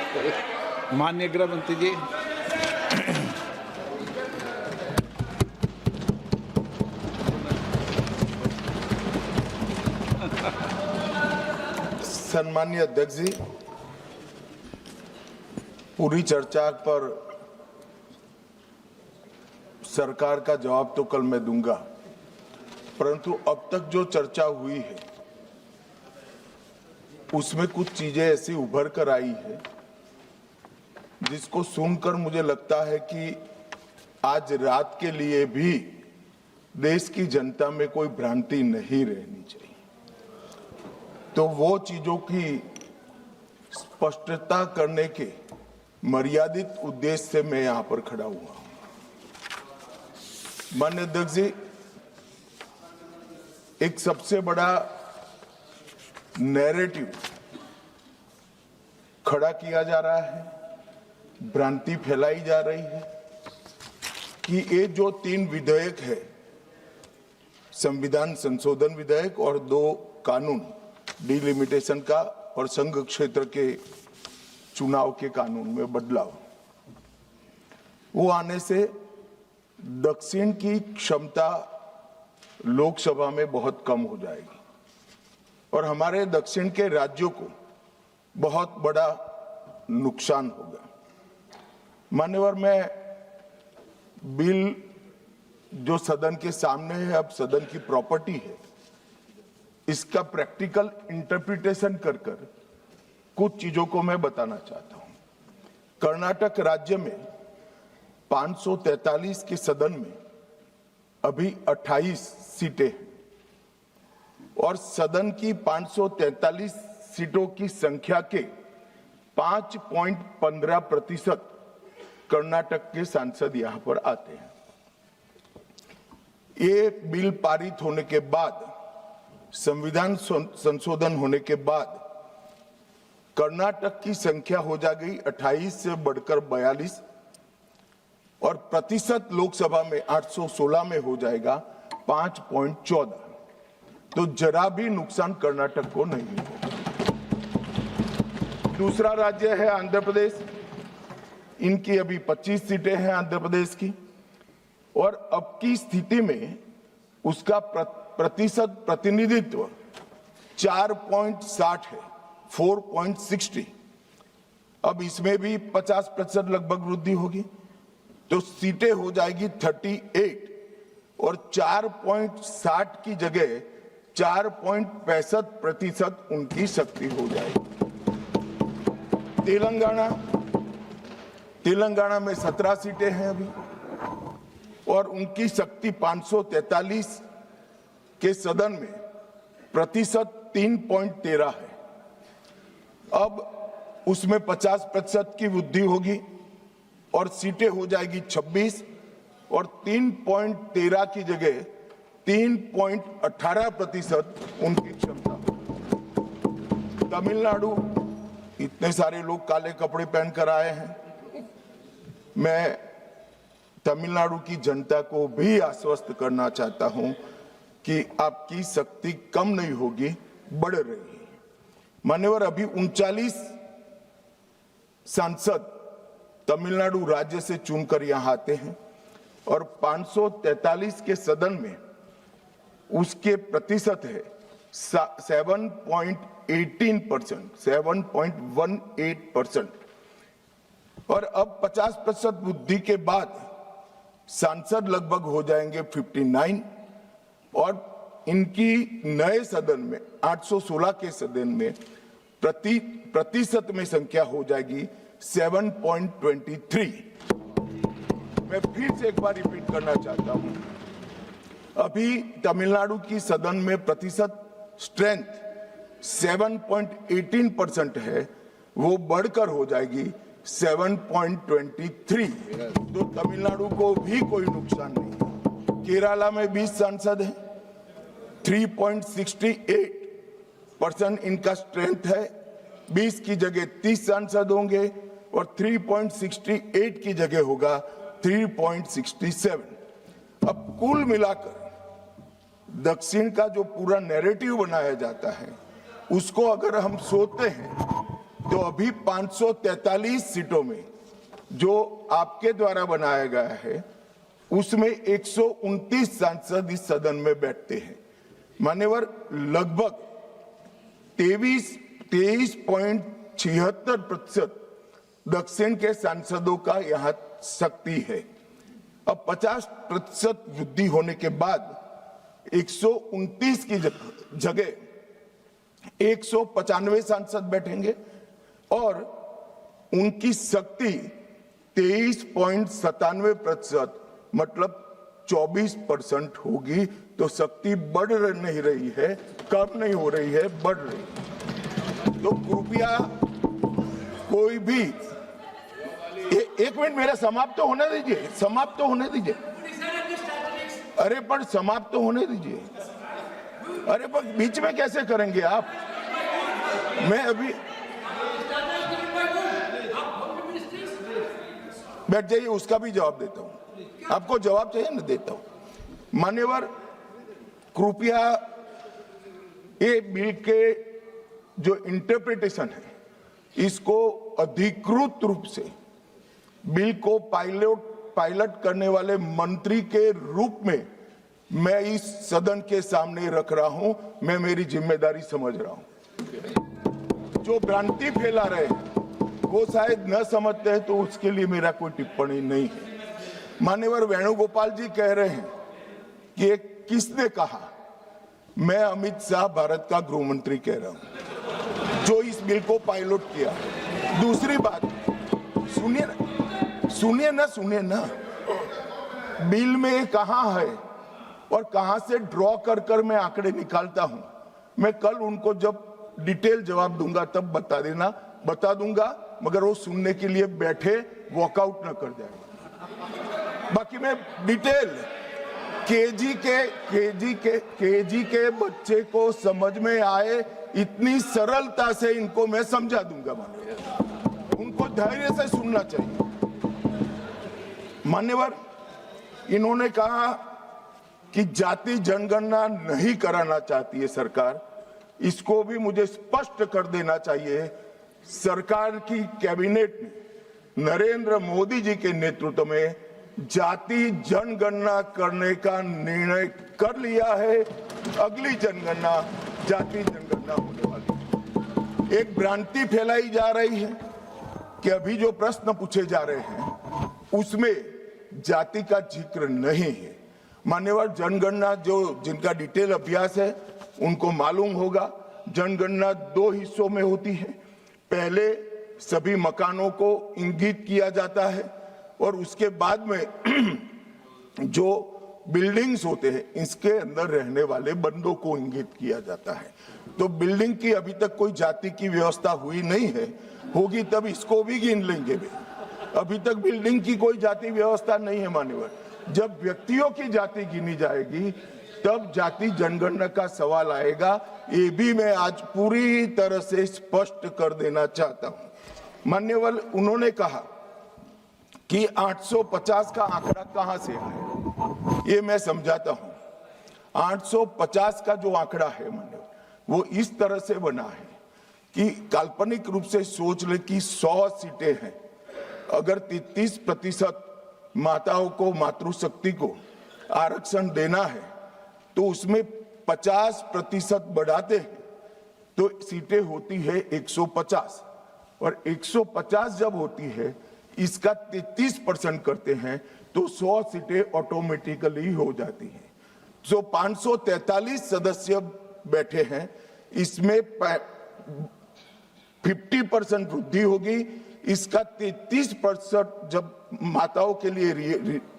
माननीय गृह मंत्री जी। सम्मानीय अध्यक्ष जी, पूरी चर्चा पर सरकार का जवाब तो कल मैं दूंगा, परंतु अब तक जो चर्चा हुई है उसमें कुछ चीजें ऐसी उभर कर आई है जिसको सुनकर मुझे लगता है कि आज रात के लिए भी देश की जनता में कोई भ्रांति नहीं रहनी चाहिए। तो वो चीजों की स्पष्टता करने के मर्यादित उद्देश्य से मैं यहां पर खड़ा हुआ हूं। माननीय अध्यक्ष जी, एक सबसे बड़ा नैरेटिव खड़ा किया जा रहा है, भ्रांति फैलाई जा रही है कि ये जो 3 विधेयक है, संविधान संशोधन विधेयक और 2 कानून, डिलिमिटेशन का और संघ क्षेत्र के चुनाव के कानून में बदलाव, वो आने से दक्षिण की क्षमता लोकसभा में बहुत कम हो जाएगी और हमारे दक्षिण के राज्यों को बहुत बड़ा नुकसान होगा। मान्यवर, मैं बिल जो सदन के सामने है, अब सदन की प्रॉपर्टी है, इसका प्रैक्टिकल इंटरप्रिटेशन कर कुछ चीजों को मैं बताना चाहता हूं। कर्नाटक राज्य में 543 के सदन में अभी 28 सीटें हैं और सदन की 543 सीटों की संख्या के 5.15% कर्नाटक के सांसद यहां पर आते हैं। ये बिल पारित होने के बाद, संविधान संशोधन होने के बाद कर्नाटक की संख्या हो जाएगी 28 से बढ़कर 42 और प्रतिशत लोकसभा में 816 में हो जाएगा 5.14। तो जरा भी नुकसान कर्नाटक को नहीं होगा। दूसरा राज्य है आंध्र प्रदेश, इनकी अभी 25 सीटें हैं आंध्र प्रदेश की और अब की स्थिति में उसका प्रतिशत प्रतिनिधित्व 4.60 है, 4.60। अब इसमें भी 50% लगभग वृद्धि होगी, तो सीटें हो जाएगी 38 और 4.60 की जगह 4.65% उनकी शक्ति हो जाएगी। तेलंगाना में 17 सीटें हैं अभी और उनकी शक्ति 543 के सदन में प्रतिशत 3.13 है। अब उसमें 50% की वृद्धि होगी और सीटें हो जाएगी 26 और 3.13 की जगह 3.18% उनकी क्षमता। तमिलनाडु, इतने सारे लोग काले कपड़े पहनकर आए हैं, मैं तमिलनाडु की जनता को भी आश्वस्त करना चाहता हूं कि आपकी शक्ति कम नहीं होगी, बढ़ रही है। मान्यवर, अभी 39 सांसद तमिलनाडु राज्य से चुनकर यहां आते हैं और 543 के सदन में उसके प्रतिशत है 7.18% और अब 50% वृद्धि के बाद सांसद लगभग हो जाएंगे 59 और इनकी नए सदन में 816 के सदन में प्रतिशत में संख्या हो जाएगी 7.23। मैं फिर से एक बार रिपीट करना चाहता हूं, अभी तमिलनाडु की सदन में प्रतिशत स्ट्रेंथ 7.18% है, वो बढ़कर हो जाएगी 7.23। तो तमिलनाडु को भी कोई नुकसान नहीं है। केरला में 20 सांसद हैं, 3.68% इनका स्ट्रेंथ है, 20 की जगह 30 सांसद होंगे और 3.68 की जगह होगा 3.67। अब कुल मिलाकर दक्षिण का जो पूरा नैरेटिव बनाया जाता है उसको अगर हम सोचते हैं तो तो अभी 543 सीटों में जो आपके द्वारा बनाया गया है उसमें 129 सांसद इस सदन में बैठते हैं। मान्यवर, लगभग 23.76% दक्षिण के सांसदों का यहाँ शक्ति है। अब 50% वृद्धि होने के बाद 129 की जगह 195 सांसद बैठेंगे और उनकी शक्ति 23.97% मतलब 24% होगी। तो शक्ति बढ़ नहीं रही है, कम नहीं हो रही है, बढ़ रही है। तो कृपया कोई भी एक मिनट मेरा समाप्त तो होने दीजिए, समाप्त तो होने दीजिए। अरे पर समाप्त तो होने दीजिए। अरे पर बीच में कैसे करेंगे आप? मैं अभी बैठ जाइए, उसका भी जवाब देता हूं। आपको जवाब चाहिए ना, देता हूं। मान्यवर, कृपया ये बिल के जो इंटरप्रिटेशन है इसको अधिकृत रूप से बिल को पायलट करने वाले मंत्री के रूप में मैं इस सदन के सामने रख रहा हूं। मैं मेरी जिम्मेदारी समझ रहा हूं। जो भ्रांति फैला रहे हैं वो शायद न समझते हैं, तो उसके लिए मेरा कोई टिप्पणी नहीं है। मान्यवर वेणुगोपाल जी कह रहे हैं कि किसने कहा? मैं अमित शाह भारत का गृह मंत्री कह रहा हूं जो इस बिल को पायलट किया। दूसरी बात, सुनिए ना, बिल में कहां है और कहां से ड्रॉ कर मैं आंकड़े निकालता हूं। मैं कल उनको जब डिटेल जवाब दूंगा तब बता दूंगा, मगर वो सुनने के लिए बैठे वॉकआउट न कर जाए। बाकी मैं डिटेल केजी के बच्चे को समझ में आए इतनी सरलता से इनको मैं समझा दूंगा। उनको धैर्य से सुनना चाहिए। मान्यवर, इन्होंने कहा कि जाति जनगणना नहीं कराना चाहती है सरकार। इसको भी मुझे स्पष्ट कर देना चाहिए। सरकार की कैबिनेट ने नरेंद्र मोदी जी के नेतृत्व में जाति जनगणना करने का निर्णय कर लिया है। अगली जनगणना जाति जनगणना होने वाली है। एक भ्रांति फैलाई जा रही है कि अभी जो प्रश्न पूछे जा रहे हैं उसमें जाति का जिक्र नहीं है। मान्यवर, जनगणना जिनका डिटेल अभ्यास है उनको मालूम होगा, जनगणना 2 हिस्सों में होती है। पहले सभी मकानों को इंगित किया जाता है और उसके बाद में जो बिल्डिंग्स होते हैं इसके अंदर रहने वाले बंदों को इंगित किया जाता है। तो बिल्डिंग की अभी तक कोई जाति की व्यवस्था हुई नहीं है, होगी तब इसको भी गिन लेंगे भी। अभी तक बिल्डिंग की कोई जाति व्यवस्था नहीं है। मान्यवर, जब व्यक्तियों की जाति गिनी जाएगी तब जाति जनगणना का सवाल आएगा। ये भी मैं आज पूरी तरह से स्पष्ट कर देना चाहता हूं। मान्यवर, उन्होंने कहा कि 850 का आंकड़ा कहां से आया, ये मैं समझाता हूं। 850 का जो आंकड़ा है मान्यवर, वो इस तरह से बना है कि काल्पनिक रूप से सोच ले कि 100 सीटें हैं। अगर 33% माताओं को, मातृशक्ति को आरक्षण देना है तो उसमें 50% बढ़ाते हैं तो सीटें होती है 150, और 150 जब होती है इसका 33% करते हैं तो 100 सीटें ऑटोमेटिकली हो जाती हैं। जो 543 सदस्य बैठे हैं इसमें 50% वृद्धि होगी। इसका 33% जब माताओं के लिए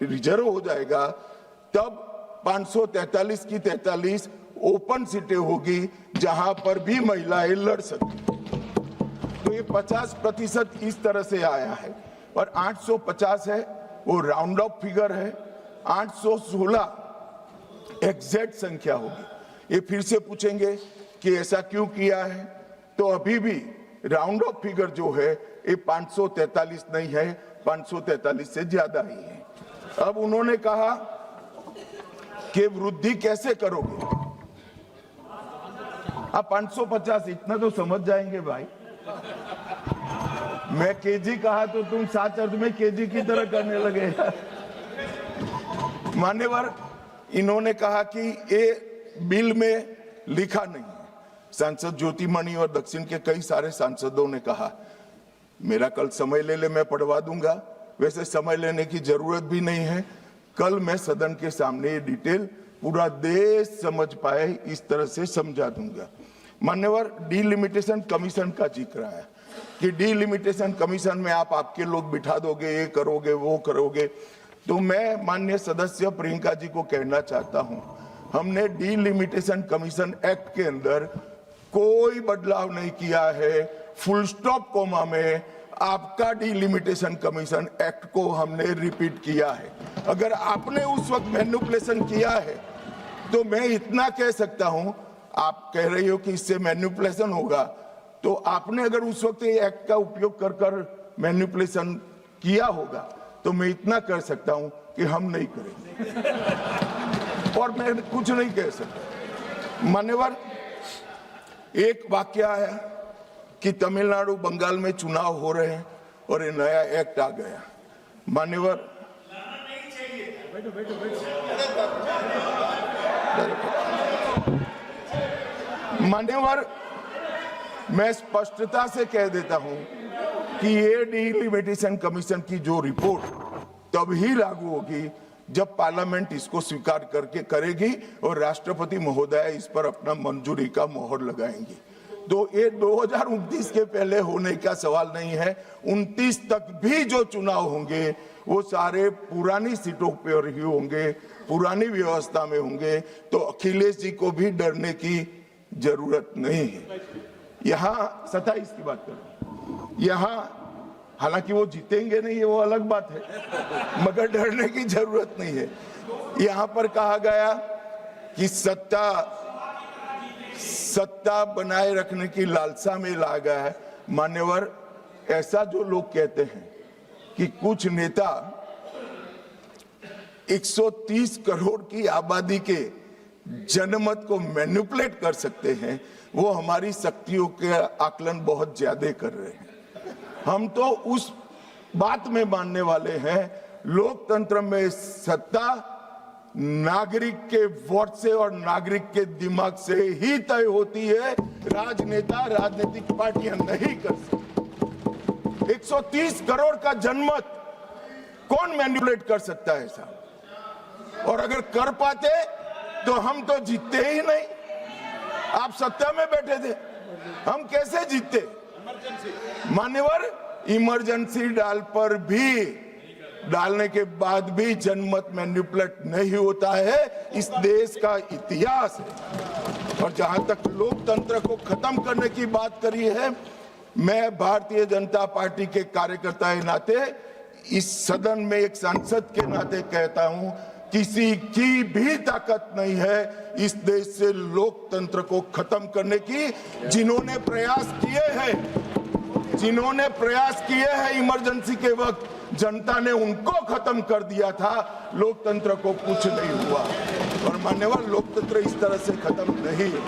रिजर्व हो जाएगा तब 543 की 43 ओपन सीटें होगी जहां पर भी महिलाएं लड़ सकती। तो ये 50% इस तरह से आया है। और 850 है वो राउंड ऑफ फिगर है। 816 एग्जैक्ट संख्या होगी। ये फिर से पूछेंगे कि ऐसा क्यों किया है, तो अभी भी राउंड ऑफ फिगर जो है ये 543 नहीं है, 543 से ज्यादा ही है। अब उन्होंने कहा कि वृद्धि कैसे करोगे आप? 550 इतना तो समझ जाएंगे भाई। मैं केजी कहा तो तुम सात अर्थ में केजी की तरह करने लगे। मान्यवर, इन्होंने कहा कि ये बिल में लिखा नहीं है। सांसद ज्योतिमणि और दक्षिण के कई सारे सांसदों ने कहा, मेरा कल समय ले मैं पढ़वा दूंगा। वैसे समय लेने की जरूरत भी नहीं है। कल मैं सदन के सामने ये डिटेल पूरा देश समझ पाए इस तरह से समझा दूंगा। मान्यवर, डीलिमिटेशन कमीशन का जिक्र है कि डीलिमिटेशन कमीशन में आप आपके लोग बिठा दोगे, ये करोगे, वो करोगे। तो मैं माननीय सदस्य प्रियंका जी को कहना चाहता हूं, हमने डीलिमिटेशन कमीशन एक्ट के अंदर कोई बदलाव नहीं किया है। फुल स्टॉप कोमा में आपका डीलिमिटेशन कमीशन एक्ट को हमने रिपीट किया है। अगर आपने उस वक्त मैनिपुलेशन किया है तो मैं इतना कह सकता हूं, आप कह रही हो कि इससे मैनिपुलेशन होगा, तो आपने अगर उस वक्त ये एक्ट का उपयोग कर कर मैनिपुलेशन किया होगा तो मैं इतना कर सकता हूं कि हम नहीं करेंगे और मैं कुछ नहीं कह सकता। मान्यवर, एक वाक्य है कि तमिलनाडु बंगाल में चुनाव हो रहे हैं और ये नया एक्ट आ गया। मान्यवर, मान्यवर, मैं स्पष्टता से कह देता हूं कि ये डीलिमिटेशन कमीशन की जो रिपोर्ट तभी लागू होगी जब पार्लियामेंट इसको स्वीकार करके करेगी और राष्ट्रपति महोदय इस पर अपना मंजूरी का मोहर लगाएंगी। तो ये 2029 के पहले होने का सवाल नहीं है। 29 तक भी जो चुनाव होंगे वो सारे पुरानी सीटों पर ही होंगे, पुरानी व्यवस्था में होंगे। तो अखिलेश जी को भी डरने की जरूरत नहीं है। यहाँ 27 की बात करें, यहाँ हालांकि वो जीतेंगे नहीं, ये वो अलग बात है, मगर डरने की जरूरत नहीं है। यहाँ पर कहा गया कि सत्ता बनाए रखने की लालसा में ला गया है। मान्यवर, ऐसा जो लोग कहते हैं कि कुछ नेता 130 करोड़ की आबादी के जनमत को मैनिपुलेट कर सकते हैं, वो हमारी शक्तियों के आकलन बहुत ज्यादा कर रहे हैं। हम तो उस बात में मानने वाले हैं, लोकतंत्र में सत्ता नागरिक के वोट से और नागरिक के दिमाग से ही तय होती है। राजनेता, राजनीतिक पार्टियां नहीं कर सकती। 130 करोड़ का जनमत कौन मैनिपुलेट कर सकता है ऐसा? और अगर कर पाते तो हम तो जीतते ही नहीं। आप सत्ता में बैठे थे, हम कैसे जीतते? मान्यवर, इमरजेंसी डालने के बाद भी जनमत मैनिपुलेट नहीं होता है, इस देश का इतिहास है। और जहां तक लोकतंत्र को खत्म करने की बात करी है, मैं भारतीय जनता पार्टी के कार्यकर्ता के नाते, इस सदन में एक सांसद के नाते कहता हूं, किसी की भी ताकत नहीं है इस देश से लोकतंत्र को खत्म करने की। जिन्होंने प्रयास किए हैं इमरजेंसी के वक्त, जनता ने उनको खत्म कर दिया था, लोकतंत्र को कुछ नहीं हुआ। और मान्यवर, लोकतंत्र इस तरह से खत्म नहीं है।